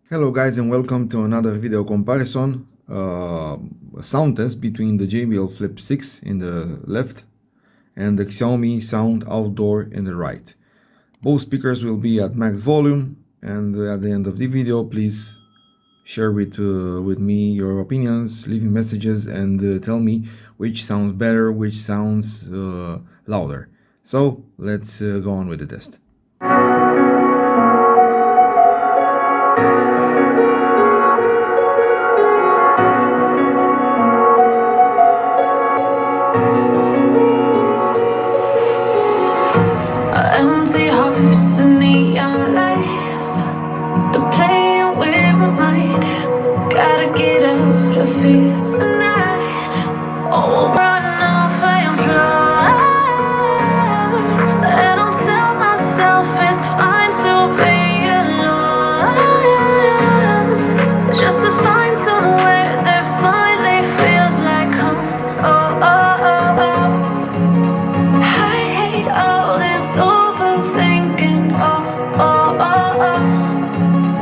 Hello guys and welcome to another video comparison, a sound test between the JBL Flip 6 in the left and the Xiaomi Sound Outdoor in the right. Both speakers will be at max volume, and at the end of the video please share with me your opinions, leave me messages, and tell me which sounds better, which sounds louder. So let's go on with the test. Empty hearts and neon lights, they're playing with my mind. Gotta get out of here tonight. Oh, we'll run off and fly. And I'll tell myself it's fine to be alone, just to find somewhere that finally feels like home. Oh, oh, oh, oh. I hate all this overthinking. Oh, oh, oh, oh.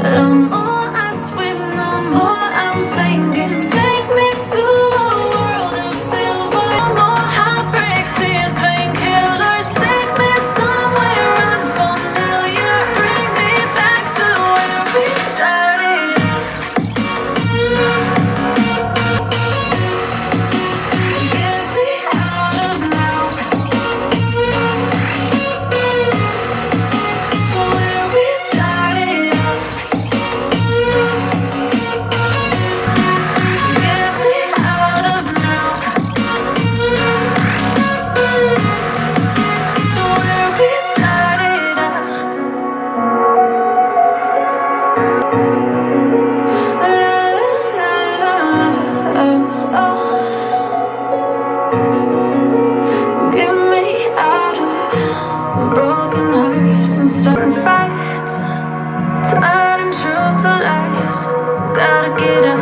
The more I swim, the more I'm sinking. Take me to a world of silver. More heartbreaks, tears, painkillers. Take me somewhere unfamiliar. Bring me back to where we started. Get me out of now. Where we started. Get me out of now. Where we started. La la la la. Oh. Get me out of broken hearts and starting fights, turning truth to lies. Gotta get out.